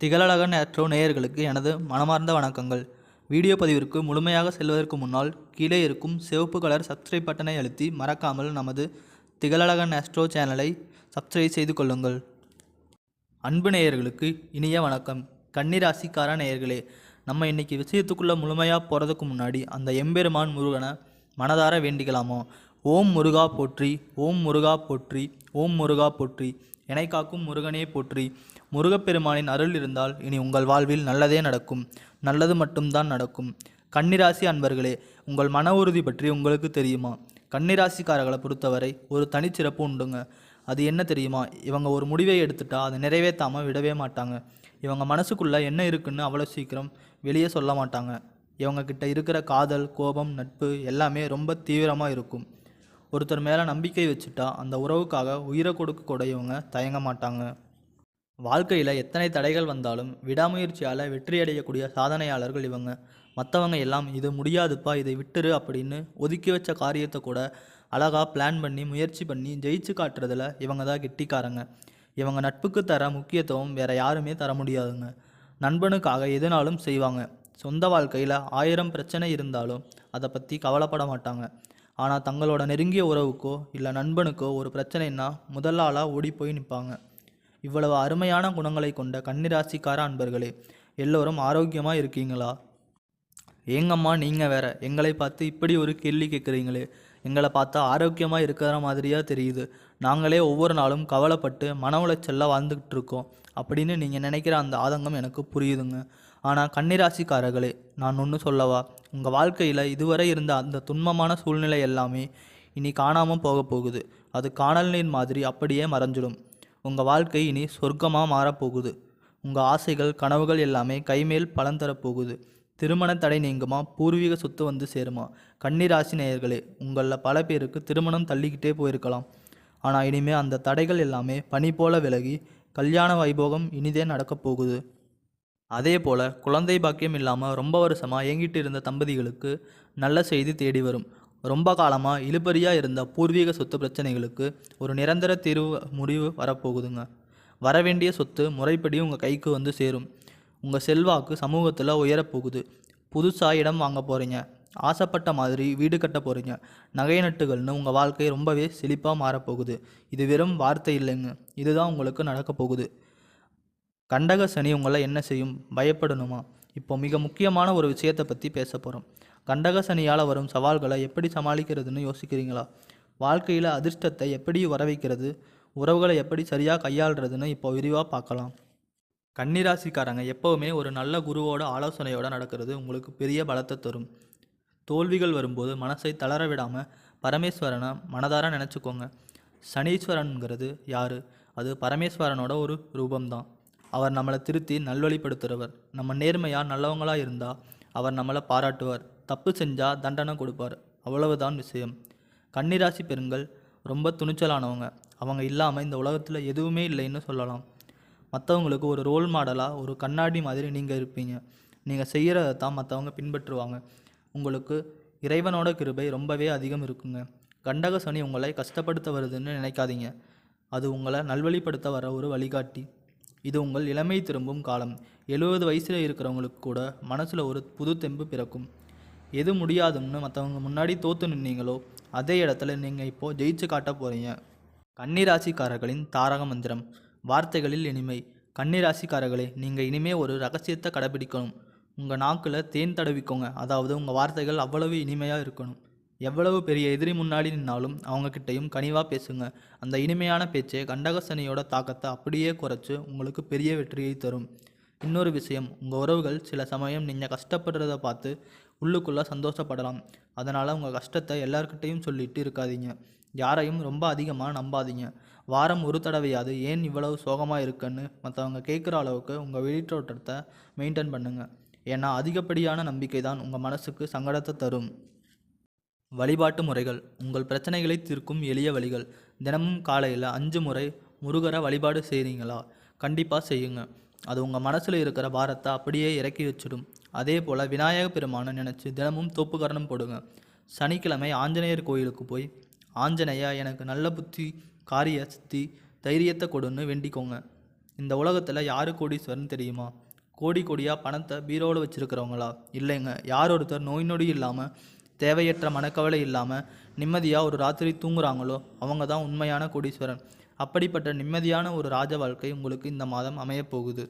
திகழழகன் astro நேயர்களுக்கு எனது மனமார்ந்த வணக்கங்கள். வீடியோ பதிவிற்கு முழுமையாக செல்வதற்கு முன்னால் கீழே இருக்கும் சிவப்பு கலர் சப்ஸ்கிரைப் பட்டனை அழுத்தி மறக்காமல் நமது திகழழகன் ஆஸ்ட்ரோ சேனலை சப்ஸ்கிரைப் செய்து கொள்ளுங்கள். அன்பு நேயர்களுக்கு இனிய வணக்கம். கன்னிராசிக்கார நேயர்களே, நம்ம இன்னைக்கு விஷயத்துக்குள்ளே முழுமையாக போகிறதுக்கு முன்னாடி அந்த எம்பெருமான் முருகனை மனதார வேண்டிக்கலாமோ. ஓம் முருகா போற்றி, ஓம் முருகா போற்றி, ஓம் முருகா போற்றி, எனை காக்கும் முருகனே போற்றி. முருகப்பெருமானின் அருள் இருந்தால் இனி உங்கள் வாழ்வில் நல்லதே நடக்கும், நல்லது மட்டும்தான் நடக்கும். கன்னிராசி அன்பர்களே, உங்கள் மன உறுதி பற்றி உங்களுக்கு தெரியுமா? கன்னிராசிக்காரர்களை பொறுத்தவரை ஒரு தனிச்சிறப்பு உண்டுங்க. அது என்ன தெரியுமா? இவங்க ஒரு முடிவை எடுத்துட்டா அதை நிறைவேற்றாமல் விடவே மாட்டாங்க. இவங்க மனசுக்குள்ளே என்ன இருக்குன்னு அவ்வளோ சீக்கிரம் வெளியே சொல்ல மாட்டாங்க. இவங்கக்கிட்ட இருக்கிற காதல், கோபம், நட்பு எல்லாமே ரொம்ப தீவிரமாக இருக்கும். ஒருத்தர் மேலே நம்பிக்கை வச்சுட்டா அந்த உறவுக்காக உயிரை கொடுக்க கூட இவங்க தயங்க மாட்டாங்க. வாழ்க்கையில் எத்தனை தடைகள் வந்தாலும் விடாமுயற்சியால் வெற்றி அடையக்கூடிய சாதனையாளர்கள் இவங்க. மற்றவங்க எல்லாம் இது முடியாதுப்பா, இதை விட்டுரு அப்படின்னு ஒதுக்கி வச்ச காரியத்தை கூட அழகாக பிளான் பண்ணி முயற்சி பண்ணி ஜெயிச்சு காட்டுறதுல இவங்க தான் கெட்டிக்காரங்க. இவங்க நட்புக்கு தர முக்கியத்துவம் வேற யாருமே தர முடியாதுங்க. நண்பனுக்காக எதுனாலும் செய்வாங்க. சொந்த வாழ்க்கையில் 1000 பிரச்சனை இருந்தாலும் அதை பற்றி கவலைப்பட மாட்டாங்க. ஆனால் தங்களோட நெருங்கிய உறவுக்கோ இல்லை நண்பனுக்கோ ஒரு பிரச்சனைன்னா முதல் ஆளாக ஓடி போய் நிற்பாங்க. இவ்வளவு அருமையான குணங்களை கொண்ட கன்னிராசிக்கார அன்பர்களே, எல்லோரும் ஆரோக்கியமாக இருக்கீங்களா? ஏங்கம்மா நீங்கள் வேற எங்களை பார்த்து இப்படி ஒரு கேள்வி கேட்குறீங்களே. எங்களை பார்த்தா ஆரோக்கியமாக இருக்கிற மாதிரியா தெரியுது. நாங்களே ஒவ்வொரு நாளும் கவலைப்பட்டு மன உளைச்சலில் வாழ்ந்துக்கிட்டு இருக்கோம் அப்படின்னு நீங்கள் நினைக்கிற அந்த ஆதங்கம் எனக்கு புரியுதுங்க. ஆனால் கன்னிராசிக்காரர்களே, நான் ஒன்று சொல்லவா? உங்கள் வாழ்க்கையில் இதுவரை இருந்த அந்த துன்பமான சூழ்நிலை எல்லாமே இனி காணாமல் போக போகுது. அது காணல் நீர் மாதிரி அப்படியே மறைஞ்சிடும். உங்கள் வாழ்க்கை இனி சொர்க்கமாக மாறப்போகுது. உங்கள் ஆசைகள், கனவுகள் எல்லாமே கைமேல் பலன் தரப்போகுது. திருமண தடை நீங்குமா? பூர்வீக சொத்து வந்து சேருமா? கன்னிராசி நேயர்களே, உங்களில் பல பேருக்கு திருமணம் தள்ளிக்கிட்டே போயிருக்கலாம். ஆனால் இனிமேல் அந்த தடைகள் எல்லாமே பனி போல விலகி கல்யாண வைபோகம் இனிதே நடக்கப் போகுது. அதே போல் குழந்தை பாக்கியம் இல்லாமல் ரொம்ப வருஷமாக ஏங்கிட்டு இருந்த தம்பதிகளுக்கு நல்ல செய்தி தேடி வரும். ரொம்ப காலமாக இழுபறியாக இருந்த பூர்வீக சொத்து பிரச்சனைகளுக்கு ஒரு நிரந்தர தீர்வு முடிவு வரப்போகுதுங்க. வரவேண்டிய சொத்து முறைப்படி உங்கள் கைக்கு வந்து சேரும். உங்கள் செல்வாக்கு சமூகத்தில் உயரப்போகுது. புதுசாக இடம் வாங்க போகிறீங்க. ஆசைப்பட்ட மாதிரி வீடு கட்ட போகிறீங்க. நகை நட்டுகள்னு உங்கள் வாழ்க்கை ரொம்பவே செழிப்பாக மாறப்போகுது. இது வெறும் வார்த்தை இல்லைங்க, இதுதான் உங்களுக்கு நடக்க போகுது. கண்டக சனி உங்களை என்ன செய்யும்? பயப்படணுமா? இப்போ மிக முக்கியமான ஒரு விஷயத்தை பற்றி பேச போகிறோம். கண்டக சனியால் வரும் சவால்களை எப்படி சமாளிக்கிறதுன்னு யோசிக்கிறீங்களா? வாழ்க்கையில் அதிர்ஷ்டத்தை எப்படி வர வைக்கிறது, உறவுகளை எப்படி சரியாக கையாளுறதுன்னு இப்போ விரிவாக பார்க்கலாம். கன்னிராசிக்காரங்க எப்போவுமே ஒரு நல்ல குருவோட ஆலோசனையோடு நடக்கிறது உங்களுக்கு பெரிய பலத்தை தரும். தோல்விகள் வரும்போது மனசை தளர விடாமல் பரமேஸ்வரனை மனதார நினச்சிக்கோங்க. சனீஸ்வரனுங்கிறது யார்? அது பரமேஸ்வரனோட ஒரு ரூபம்தான். அவர் நம்மளை திருத்தி நல்வழிப்படுத்துகிறவர். நம்ம நேர்மையாக நல்லவங்களாக இருந்தால் அவர் நம்மளை பாராட்டுவார். தப்பு செஞ்சால் தண்டனை கொடுப்பார். அவ்வளவுதான் விஷயம். கன்னிராசி பெண்கள் ரொம்ப துணிச்சலானவங்க. அவங்க இல்லாமல் இந்த உலகத்தில் எதுவுமே இல்லைன்னு சொல்லலாம். மற்றவங்களுக்கு ஒரு ரோல் மாடலாக, ஒரு கண்ணாடி மாதிரி நீங்கள் இருப்பீங்க. நீங்கள் செய்கிறத தான் மற்றவங்க பின்பற்றுவாங்க. உங்களுக்கு இறைவனோட கிருபை ரொம்பவே அதிகம் இருக்குங்க. கண்டக சனி உங்களை கஷ்டப்படுத்த வருதுன்னு நினைக்காதீங்க. அது உங்களை நல்வழிப்படுத்த வர ஒரு வழிகாட்டி. இது உங்கள் இளமை திரும்பும் காலம். 70 வயசில் இருக்கிறவங்களுக்கு கூட மனசில் ஒரு புது தெம்பு பிறக்கும். எது முடியாதுன்னு மற்றவங்க முன்னாடி தோற்று நின்னீங்களோ அதே இடத்துல நீங்கள் இப்போது ஜெயிச்சு காட்ட போகிறீங்க. கன்னிராசிக்காரர்களின் தாரக மந்திரம். வார்த்தைகளில் இனிமை. கன்னிராசிக்காரர்களே, நீங்கள் இனிமே ஒரு ரகசியத்தை கடைபிடிக்கணும். உங்கள் நாக்கில் தேன் தடவிக்கோங்க. அதாவது உங்கள் வார்த்தைகள் அவ்வளவு இனிமையாக இருக்கணும். எவ்வளவு பெரிய எதிரி முன்னாடி நின்னாலும் அவங்கக்கிட்டையும் கனிவாக பேசுங்க. அந்த இனிமையான பேச்சே கண்டகசனியோட தாக்கத்தை அப்படியே குறைச்சி உங்களுக்கு பெரிய வெற்றியை தரும். இன்னொரு விஷயம், உங்கள் உறவுகள் சில சமயம் நீங்கள் கஷ்டப்படுறத பார்த்து உள்ளுக்குள்ளே சந்தோஷப்படலாம். அதனால் உங்கள் கஷ்டத்தை எல்லார்கிட்டையும் சொல்லிட்டு இருக்காதீங்க. யாரையும் ரொம்ப அதிகமாக நம்பாதீங்க. வாரம் ஒரு தடவையாவது ஏன் இவ்வளவு சோகமாக இருக்குன்னு மற்றவங்க கேட்குற அளவுக்கு உங்கள் வெளித்தோற்றத்தை மெயின்டைன் பண்ணுங்கள். ஏன்னா அதிகப்படியான நம்பிக்கை தான் உங்கள் மனசுக்கு சங்கடத்தை தரும். வழிபாட்டு முறைகள். உங்கள் பிரச்சனைகளை தீர்க்கும் எளிய வழிகள். தினமும் காலையில் 5 முறை முருகரை வழிபாடு செய்கிறீங்களா? கண்டிப்பாக செய்யுங்க. அது உங்கள் மனசில் இருக்கிற பாரத்தை அப்படியே இறக்கி வச்சிடும். அதே போல் விநாயக பெருமானை நினச்சி தினமும் தோப்புக்கரணம் போடுங்க. சனிக்கிழமை ஆஞ்சநேயர் கோயிலுக்கு போய் ஆஞ்சநேயா எனக்கு நல்ல புத்தி, காரிய சித்தி, தைரியத்தை கொடுன்னு வேண்டிக்கோங்க. இந்த உலகத்தில் யார் கோடீஸ்வரன் தெரியுமா? கோடி கோடியாக பணத்தை பீரோவில் வச்சுருக்கிறவங்களா? இல்லைங்க. யார் ஒருத்தர் நோய் நொடி இல்லாமல் தேவையற்ற மனக்கவலை இல்லாமல் நிம்மதியாக ஒரு ராத்திரி தூங்குறாங்களோ அவங்க தான் உண்மையான கோடீஸ்வரன். அப்படிப்பட்ட நிம்மதியான ஒரு ராஜ வாழ்க்கை உங்களுக்கு இந்த மாதம் அமையப்போகுது.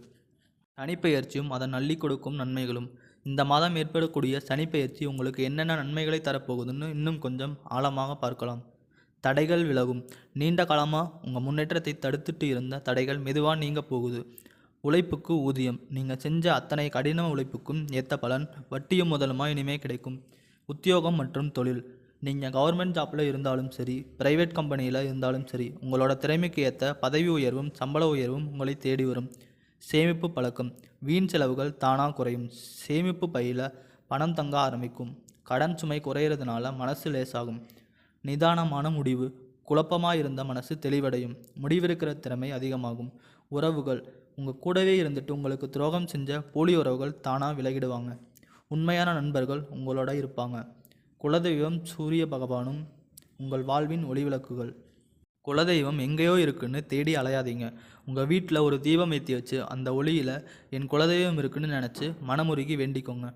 சனிப்பெயர்ச்சியும் அதன் அள்ளி கொடுக்கும் நன்மைகளும். இந்த மாதம் ஏற்படக்கூடிய சனிப்பெயர்ச்சி உங்களுக்கு என்னென்ன நன்மைகளை தரப்போகுதுன்னு இன்னும் கொஞ்சம் ஆழமாக பார்க்கலாம். தடைகள் விலகும். நீண்ட காலமாக உங்கள் முன்னேற்றத்தை தடுத்துட்டு இருந்த தடைகள் மெதுவாக நீங்க போகுது. உழைப்புக்கு ஊதியம். நீங்கள் செஞ்ச அத்தனை கடின உழைப்புக்கும் ஏற்ற பலன் வட்டியும் முதலுமா இனிமே கிடைக்கும். உத்தியோகம் மற்றும் தொழில். நீங்கள் கவர்மெண்ட் ஜாப்பில் இருந்தாலும் சரி, பிரைவேட் கம்பெனியில் இருந்தாலும் சரி, உங்களோட திறமைக்கு ஏற்ற பதவி உயர்வும் சம்பள உயர்வும் உங்களை தேடி வரும். சேமிப்பு பழக்கம். வீண் செலவுகள் தானாக குறையும். சேமிப்பு பையில் பணம் தங்க ஆரம்பிக்கும். கடன் சுமை குறையிறதுனால மனசு லேசாகும். நிதானமான முடிவு. குழப்பமாக இருந்த மனசு தெளிவடையும். முடிவெடுக்கிற திறமை அதிகமாகும். உறவுகள். உங்கள் கூடவே இருந்துட்டு உங்களுக்கு துரோகம் செஞ்ச போலி உறவுகள் தானாக விலகிடுவாங்க. உண்மையான நண்பர்கள் உங்களோட இருப்பாங்க. குலதெய்வம் சூரிய பகவானும் உங்கள் வாழ்வின் ஒளிவிளக்குகள். குலதெய்வம் எங்கேயோ இருக்குன்னு தேடி அலையாதீங்க. உங்கள் வீட்டில் ஒரு தீபம் ஏற்றி வச்சு அந்த ஒளியில் என் குலதெய்வம் இருக்குன்னு நினச்சி மனமுருகி வேண்டிக்கோங்க.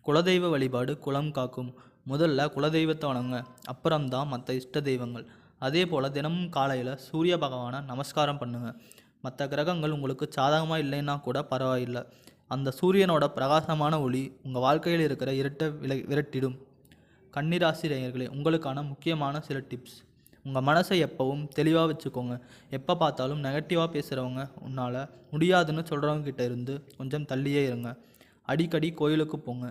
குலதெய்வ வழிபாடு குலம் காக்கும். முதல்ல குலதெய்வத்தை வணங்க, அப்புறம்தான் மற்ற இஷ்ட தெய்வங்கள். அதே போல் தினமும் காலையில் சூரிய பகவானை நமஸ்காரம் பண்ணுங்கள். மற்ற கிரகங்கள் உங்களுக்கு சாதகமாக இல்லைன்னா கூட பரவாயில்லை. அந்த சூரியனோட பிரகாசமான ஒளி உங்கள் வாழ்க்கையில் இருக்கிற இருட்டை விரட்டிடும். கன்னிராசி நேயர்களே, உங்களுக்கான முக்கியமான சில டிப்ஸ். உங்கள் மனசை எப்பவும் தெளிவாக வச்சுக்கோங்க. எப்போ பார்த்தாலும் நெகட்டிவாக பேசுகிறவங்க, உன்னால் முடியாதுன்னு சொல்கிறவங்க கிட்ட இருந்து கொஞ்சம் தள்ளியே இருங்க. அடிக்கடி கோயிலுக்கு போங்க.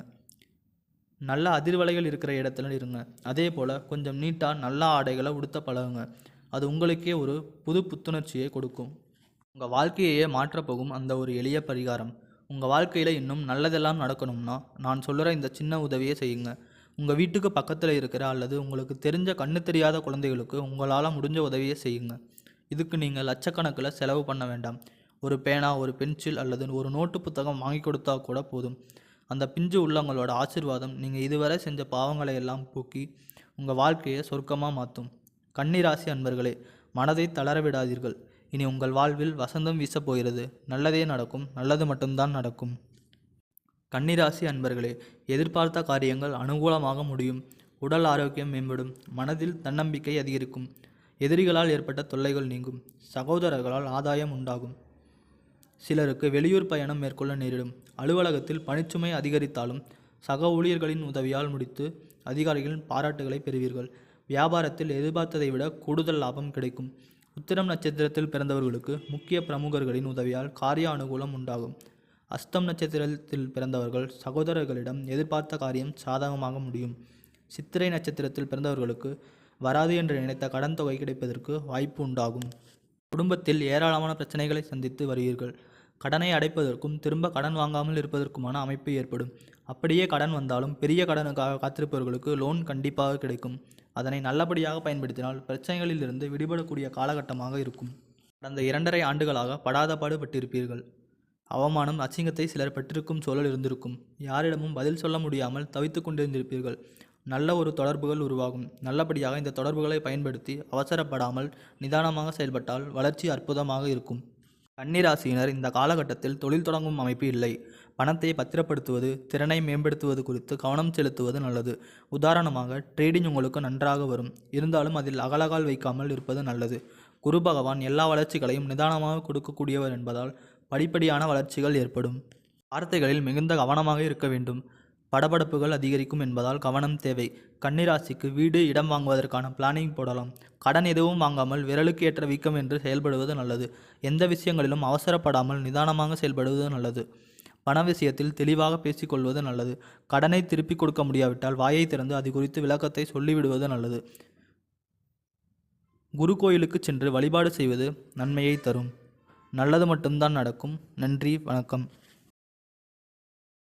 நல்ல அதிர்வலைகள் இருக்கிற இடத்துல இருங்க. அதே போல் கொஞ்சம் நீட்டாக நல்ல ஆடைகளை உடுத்த பழகுங்க. அது உங்களுக்கே ஒரு புது புத்துணர்ச்சியை கொடுக்கும். உங்கள் வாழ்க்கையையே மாற்றப்போகும் அந்த ஒரு எளிய பரிகாரம். உங்கள் வாழ்க்கையில் இன்னும் நல்லதெல்லாம் நடக்கணும்னா நான் சொல்கிற இந்த சின்ன உதவியை செய்யுங்க. உங்கள் வீட்டுக்கு பக்கத்தில் இருக்கிற அல்லது உங்களுக்கு தெரிஞ்ச கண்ணு தெரியாத குழந்தைகளுக்கு உங்களால் முடிஞ்ச உதவியை செய்யுங்க. இதுக்கு நீங்கள் லட்சக்கணக்கில் செலவு பண்ண வேண்டாம். ஒரு பேனா, ஒரு பென்சில் அல்லது ஒரு நோட்டு புத்தகம் வாங்கி கொடுத்தா கூட போதும். அந்த பிஞ்சு உள்ளவங்களோட ஆசீர்வாதம் நீங்கள் இதுவரை செஞ்ச பாவங்களை எல்லாம் போக்கி உங்கள் வாழ்க்கையை சொர்க்கமாக மாற்றும். கன்னிராசி அன்பர்களே, மனதை தளர விடாதீர்கள். இனி உங்கள் வாழ்வில் வசந்தம் வீசப் போகிறது. நல்லதே நடக்கும். நல்லது மட்டும்தான் நடக்கும். கன்னிராசி அன்பர்களே, எதிர்பார்த்த காரியங்கள் அனுகூலமாக முடியும். உடல் ஆரோக்கியம் மேம்படும். மனதில் தன்னம்பிக்கை அதிகரிக்கும். எதிரிகளால் ஏற்பட்ட தொல்லைகள் நீங்கும். சகோதரர்களால் ஆதாயம் உண்டாகும். சிலருக்கு வெளியூர் பயணம் மேற்கொள்ள நேரிடும். அலுவலகத்தில் பணிச்சுமை அதிகரித்தாலும் சக ஊழியர்களின் உதவியால் முடித்து அதிகாரிகளின் பாராட்டுகளை பெறுவீர்கள். வியாபாரத்தில் எதிர்பார்த்ததை விட கூடுதல் லாபம் கிடைக்கும். உத்திரம் நட்சத்திரத்தில் பிறந்தவர்களுக்கு முக்கிய பிரமுகர்களின் உதவியால் காரிய அனுகூலம் உண்டாகும். அஸ்தம் நட்சத்திரத்தில் பிறந்தவர்கள் சகோதரர்களிடம் எதிர்பார்த்த காரியம் சாதகமாக முடியும். சித்திரை நட்சத்திரத்தில் பிறந்தவர்களுக்கு வராது என்று நினைத்த கடன் தொகை கிடைப்பதற்கு வாய்ப்பு உண்டாகும். குடும்பத்தில் ஏராளமான பிரச்சனைகளை சந்தித்து வருவீர்கள். கடனை அடைப்பதற்கும் திரும்ப கடன் வாங்காமல் இருப்பதற்குமான அமைப்பு ஏற்படும். அப்படியே கடன் வந்தாலும் பெரிய கடனுக்காக காத்திருப்பவர்களுக்கு லோன் கண்டிப்பாக கிடைக்கும். அதனை நல்லபடியாக பயன்படுத்தினால் பிரச்சனைகளிலிருந்து விடுபடக்கூடிய காலகட்டமாக இருக்கும். கடந்த 2.5 ஆண்டுகளாக படாத பாடுபட்டிருப்பீர்கள். அவமானம், அசிங்கத்தை சிலர் பெற்றிருக்கும் சூழல் இருந்திருக்கும். யாரிடமும் பதில் சொல்ல முடியாமல் தவித்து கொண்டிருந்திருப்பீர்கள். நல்ல ஒரு தொடர்புகள் உருவாகும். நல்லபடியாக இந்த தொடர்புகளை பயன்படுத்தி அவசரப்படாமல் நிதானமாக செயல்பட்டால் வளர்ச்சி அற்புதமாக இருக்கும். கன்னிராசியினர் இந்த காலகட்டத்தில் தொழில் தொடங்கும் அமைப்பு இல்லை. பணத்தை பத்திரப்படுத்துவது, திறனை மேம்படுத்துவது குறித்து கவனம் செலுத்துவது நல்லது. உதாரணமாக ட்ரேடிங் உங்களுக்கு நன்றாக வரும். இருந்தாலும் அதில் அகலகால் வைக்காமல் இருப்பது நல்லது. குரு பகவான் எல்லா வளர்ச்சிகளையும் நிதானமாக கொடுக்கக்கூடியவர் என்பதால் படிப்படியான வளர்ச்சிகள் ஏற்படும். வார்த்தைகளில் மிகுந்த கவனமாக இருக்க வேண்டும். படபடப்புகள் அதிகரிக்கும் என்பதால் கவனம் தேவை. கன்னிராசிக்கு வீடு, இடம் வாங்குவதற்கான பிளானிங் போடலாம். கடன் எதுவும் வாங்காமல் விரலுக்கு ஏற்ற வீக்கம் என்று செயல்படுவது நல்லது. எந்த விஷயங்களிலும் அவசரப்படாமல் நிதானமாக செயல்படுவது நல்லது. பண விஷயத்தில் தெளிவாக பேசிக்கொள்வது நல்லது. கடனை திருப்பி கொடுக்க முடியாவிட்டால் வாயை திறந்து அது குறித்து விளக்கத்தை சொல்லிவிடுவது நல்லது. குரு கோயிலுக்கு சென்று வழிபாடு செய்வது நன்மையை தரும். நல்லது மட்டும்தான் நடக்கும். நன்றி, வணக்கம்.